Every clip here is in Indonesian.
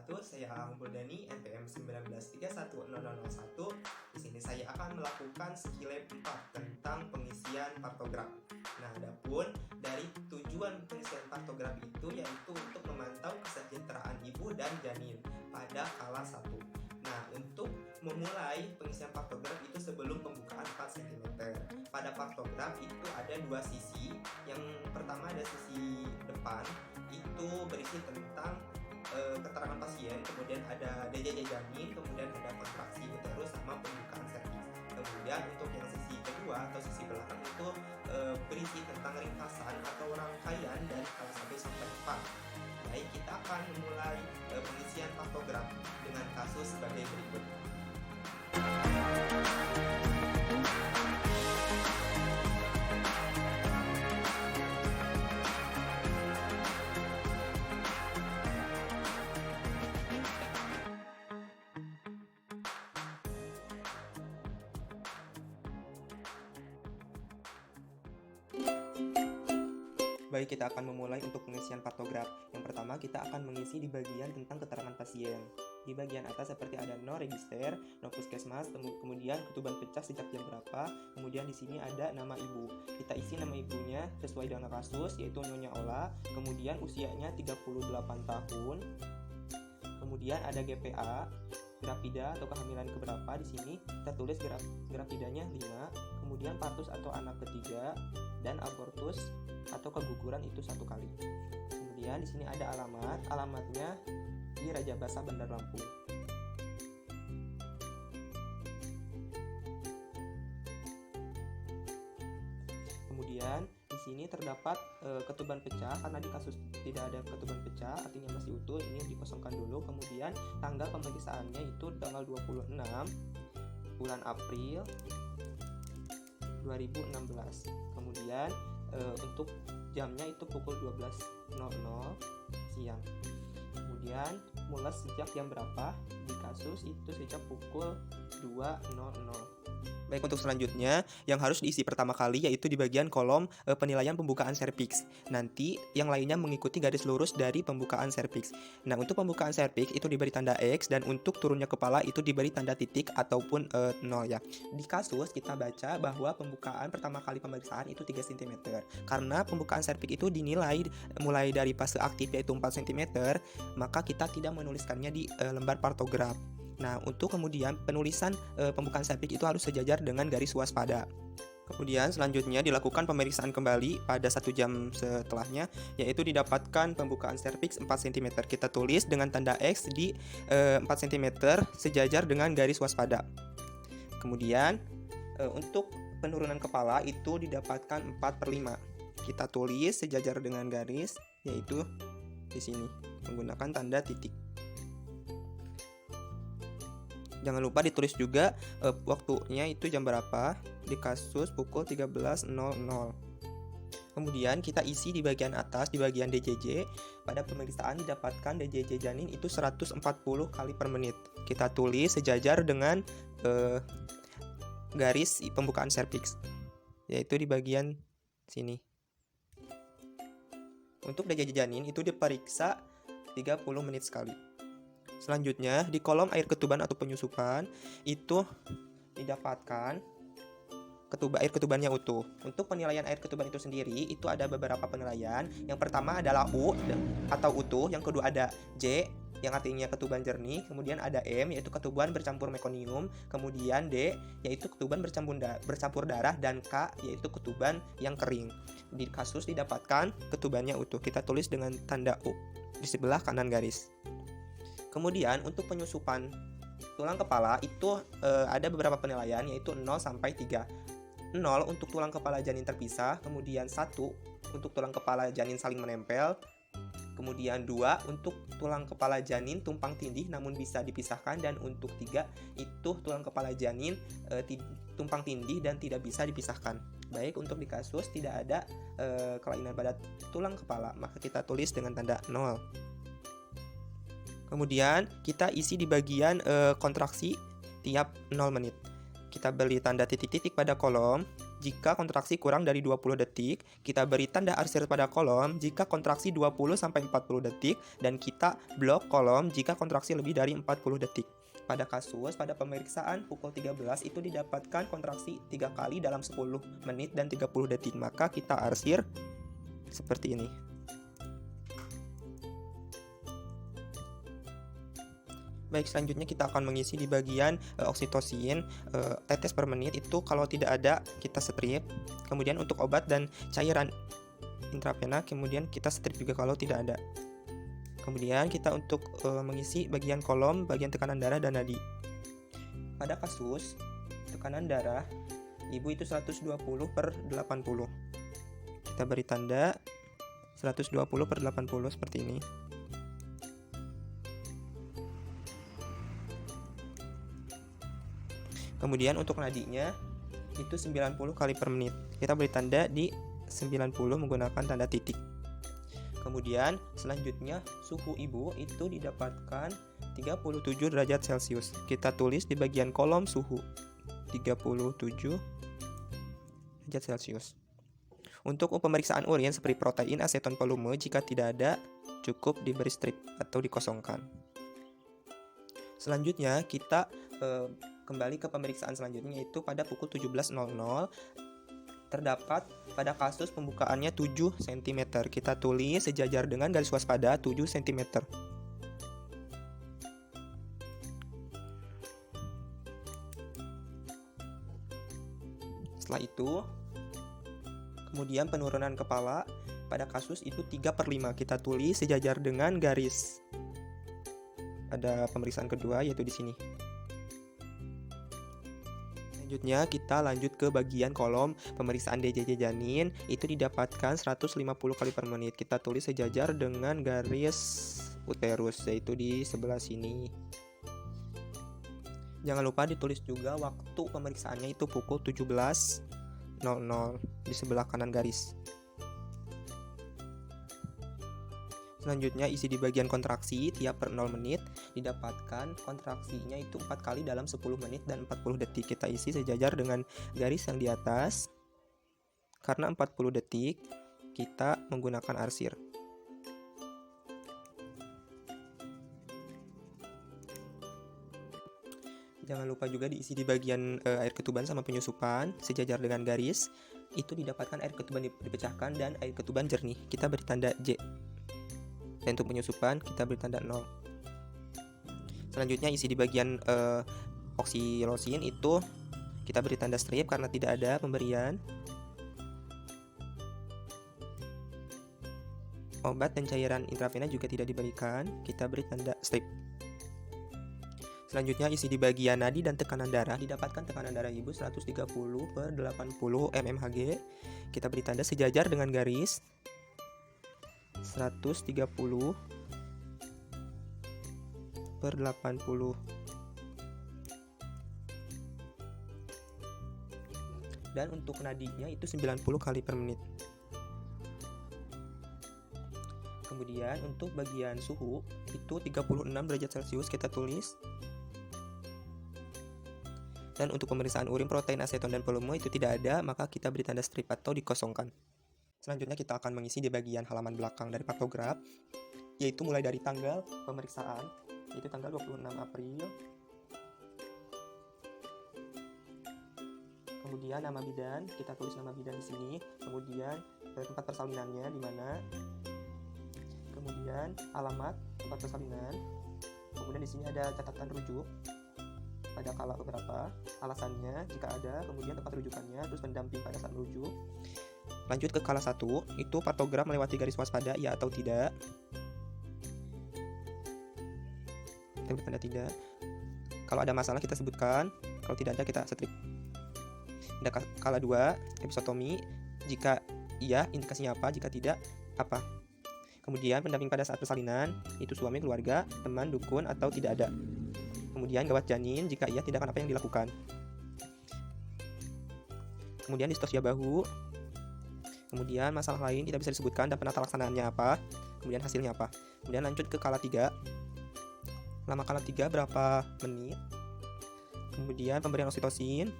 wabarakatuh. Saya Aang Buldani, NPM 19310001. Di sini saya akan melakukan skillab 4 tentang pengisian partograf. Nah, adapun dari tujuan pengisian partograf itu yaitu untuk memantau kesejahteraan ibu dan janin pada kala 1. Nah, untuk memulai pengisian partograf itu sebelum pembukaan 4 cm. Pada partograf itu ada dua sisi. Yang pertama ada sisi depan, itu berisi tentang keterangan pasien, kemudian ada DJJ janin, kemudian ada kontraksi uterus sama pembukaan serviks. Kemudian untuk yang sisi kedua atau sisi belakang itu berisi tentang ringkasan atau rangkaian dari kala 1 sampai 4. Baik, kita akan memulai pengisian partograf dengan kasus sebagai berikut. Baik, kita akan memulai untuk pengisian partograf. Yang pertama, kita akan mengisi di bagian tentang keterangan pasien. Di bagian atas seperti ada no register, no puskesmas, kemudian ketuban pecah sejak jam berapa, kemudian di sini ada nama ibu. Kita isi nama ibunya sesuai dengan kasus, yaitu Nyonya Ola, kemudian usianya 38 tahun. Kemudian ada GPA, grafida atau kehamilan keberapa di sini. Kita tulis grafidanya 5, kemudian partus atau anak ketiga, dan abortus atau keguguran itu 1 kali. Kemudian di sini ada alamatnya di Raja Basa Bandar Lampung. Kemudian di sini terdapat ketuban pecah, karena di kasus tidak ada ketuban pecah artinya masih utuh, ini dikosongkan dulu. Kemudian tanggal pemeriksaannya itu tanggal 26 bulan April 2016. Kemudian untuk jamnya itu pukul 12.00 siang. Kemudian mulai sejak jam berapa? Di kasus itu sejak pukul 2.00. Baik, untuk selanjutnya yang harus diisi pertama kali yaitu di bagian kolom penilaian pembukaan serviks. Nanti yang lainnya mengikuti garis lurus dari pembukaan serviks. Nah, untuk pembukaan serviks itu diberi tanda X, dan untuk turunnya kepala itu diberi tanda titik ataupun 0 ya. Di kasus kita baca bahwa pembukaan pertama kali pemeriksaan itu 3 cm. Karena pembukaan serviks itu dinilai mulai dari fase aktif yaitu 4 cm, maka kita tidak menuliskannya di lembar partograf. Nah, untuk kemudian penulisan pembukaan serviks itu harus sejajar dengan garis waspada. Kemudian selanjutnya dilakukan pemeriksaan kembali pada 1 jam setelahnya, yaitu didapatkan pembukaan serviks 4 cm. Kita tulis dengan tanda X di 4 cm sejajar dengan garis waspada. Kemudian untuk penurunan kepala itu didapatkan 4/5. Kita tulis sejajar dengan garis, yaitu di sini menggunakan tanda titik. Jangan lupa ditulis juga waktunya itu jam berapa, di kasus pukul 13.00. Kemudian kita isi di bagian atas, di bagian DJJ. Pada pemeriksaan didapatkan DJJ janin itu 140 kali per menit. Kita tulis sejajar dengan garis pembukaan serviks, yaitu di bagian sini. Untuk DJJ janin itu diperiksa 30 menit sekali. Selanjutnya di kolom air ketuban atau penyusupan itu didapatkan air ketubannya utuh. Untuk penilaian air ketuban itu sendiri itu ada beberapa penilaian. Yang pertama adalah U atau utuh, yang kedua ada J yang artinya ketuban jernih, kemudian ada M yaitu ketuban bercampur mekonium, kemudian D yaitu ketuban bercampur darah, dan K yaitu ketuban yang kering. Di kasus didapatkan ketubannya utuh. Kita tulis dengan tanda U di sebelah kanan garis. Kemudian untuk penyusupan tulang kepala itu ada beberapa penilaian, yaitu 0 sampai 3. 0 untuk tulang kepala janin terpisah, kemudian 1 untuk tulang kepala janin saling menempel, kemudian 2 untuk tulang kepala janin tumpang tindih namun bisa dipisahkan, dan untuk 3 itu tulang kepala janin tumpang tindih dan tidak bisa dipisahkan. Baik, untuk di kasus tidak ada kelainan pada tulang kepala, maka kita tulis dengan tanda 0. Kemudian kita isi di bagian kontraksi tiap 0 menit. kita beri tanda titik-titik pada kolom jika kontraksi kurang dari 20 detik, kita beri tanda arsir pada kolom jika kontraksi 20-40 detik, dan kita blok kolom jika kontraksi lebih dari 40 detik. Pada kasus, pada pemeriksaan pukul 13 itu didapatkan kontraksi 3 kali dalam 10 menit dan 30 detik, maka kita arsir seperti ini. Baik, selanjutnya kita akan mengisi di bagian oksitosin, tetes per menit itu kalau tidak ada kita strip. Kemudian untuk obat dan cairan intravena kemudian kita strip juga kalau tidak ada. Kemudian kita untuk mengisi bagian kolom, bagian tekanan darah dan nadi. Pada kasus tekanan darah ibu itu 120/80. Kita beri tanda 120/80 seperti ini. Kemudian untuk nadinya itu 90 kali per menit. Kita beri tanda di 90 menggunakan tanda titik. Kemudian selanjutnya suhu ibu itu didapatkan 37 derajat Celcius. Kita tulis di bagian kolom suhu 37 derajat Celcius. Untuk pemeriksaan urin seperti protein, aseton, volume, jika tidak ada cukup diberi strip atau dikosongkan. Selanjutnya kita kembali ke pemeriksaan selanjutnya, yaitu pada pukul 17.00 terdapat pada kasus pembukaannya 7 cm. Kita tulis sejajar dengan garis waspada 7 cm. Setelah itu kemudian penurunan kepala pada kasus itu 3/5. Kita tulis sejajar dengan garis pada pemeriksaan kedua, yaitu di sini. Selanjutnya kita lanjut ke bagian kolom pemeriksaan DJJ janin, itu didapatkan 150 kali per menit. Kita tulis sejajar dengan garis uterus, yaitu di sebelah sini. Jangan lupa ditulis juga waktu pemeriksaannya itu pukul 17.00 di sebelah kanan garis. Selanjutnya isi di bagian kontraksi, tiap per 0 menit didapatkan kontraksinya itu 4 kali dalam 10 menit dan 40 detik. Kita isi sejajar dengan garis yang di atas. Karena 40 detik kita menggunakan arsir. Jangan lupa juga diisi di bagian air ketuban sama penyusupan sejajar dengan garis. Itu didapatkan air ketuban dipecahkan dan air ketuban jernih. Kita beri tanda J. Dan untuk penyusupan kita beri tanda 0. Selanjutnya isi di bagian oksilosin itu kita beri tanda strip karena tidak ada pemberian. Obat dan cairan intravena juga tidak diberikan, kita beri tanda strip. Selanjutnya isi di bagian nadi dan tekanan darah, didapatkan tekanan darah ibu 130/80 mmHg. Kita beri tanda sejajar dengan garis 130/80. Dan untuk nadinya itu 90 kali per menit. Kemudian untuk bagian suhu itu 36 derajat Celcius kita tulis. Dan untuk pemeriksaan urin, protein, aseton, dan volume itu tidak ada, maka kita beri tanda strip atau dikosongkan. Selanjutnya kita akan mengisi di bagian halaman belakang dari paktograf, yaitu mulai dari tanggal pemeriksaan, yaitu tanggal 26 April. Kemudian nama bidan, kita tulis nama bidan di sini. Kemudian tempat persalinannya di mana. Kemudian alamat tempat persalinan. Kemudian di sini ada catatan rujuk pada kala beberapa, alasannya jika ada, kemudian tempat rujukannya, terus pendamping pada saat merujuk. Lanjut ke kala 1, itu paktograf melewati garis waspada, ya atau tidak. Kita beri tanda tidak. Kalau ada masalah kita sebutkan, kalau tidak ada kita strip. Ada kala 2, episotomi, jika iya indikasinya apa, jika tidak apa. Kemudian pendamping pada saat persalinan, itu suami, keluarga, teman, dukun, atau tidak ada. Kemudian gawat janin, jika iya tindakan apa yang dilakukan. Kemudian distosia bahu. Kemudian masalah lain tidak bisa disebutkan dan penata laksanaannya apa. Kemudian hasilnya apa. Kemudian lanjut ke kala 3. Lama kala 3 berapa menit. kemudian pemberian oksitosin,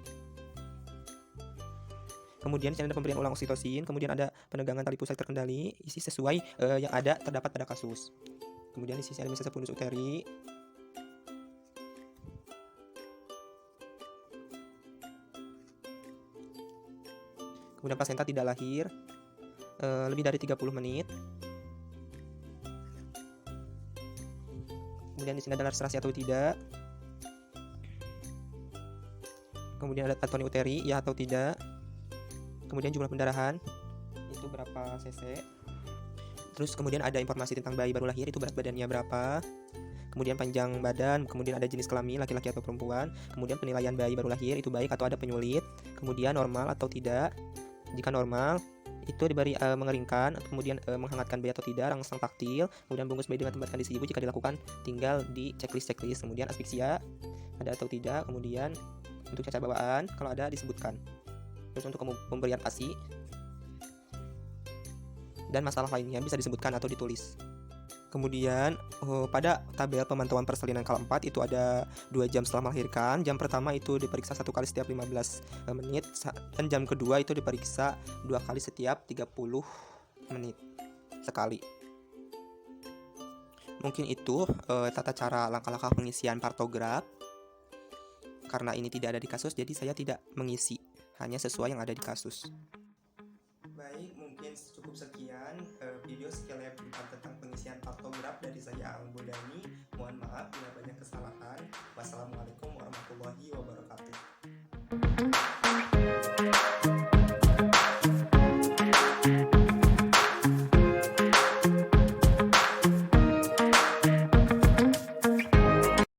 kemudian ada pemberian ulang oksitosin, kemudian ada penegangan tali pusat terkendali, isi sesuai yang ada terdapat pada kasus. Kemudian isi eliminasi pundus uteri, kemudian plasenta tidak lahir lebih dari 30 menit. Kemudian di sini ada restorasi atau tidak. Kemudian ada atoni uteri, ya atau tidak. Kemudian jumlah pendarahan itu berapa cc. Terus kemudian ada informasi tentang bayi baru lahir, itu berat badannya berapa. Kemudian panjang badan, kemudian ada jenis kelamin laki-laki atau perempuan. Kemudian penilaian bayi baru lahir itu baik atau ada penyulit. Kemudian normal atau tidak. Jika normal itu diberi mengeringkan, kemudian menghangatkan bayi atau tidak, rangsang taktil, kemudian bungkus bayi dengan tempat kondisi ibu jika dilakukan tinggal di checklist. Kemudian asfiksia ada atau tidak, kemudian untuk cacat bawaan kalau ada disebutkan. Terus untuk pemberian ASI dan masalah lainnya bisa disebutkan atau ditulis. Kemudian pada tabel pemantauan persalinan kala 4 itu ada 2 jam setelah melahirkan. Jam pertama itu diperiksa 1 kali setiap 15 menit, dan jam kedua itu diperiksa 2 kali setiap 30 menit sekali. Mungkin itu tata cara langkah-langkah pengisian partograf. Karena ini tidak ada di kasus, jadi saya tidak mengisi, hanya sesuai yang ada di kasus. Baik, mungkin cukup sekian video selebgram tentang pengisian partograf dari saya, Al Bodani. Mohon maaf bila banyak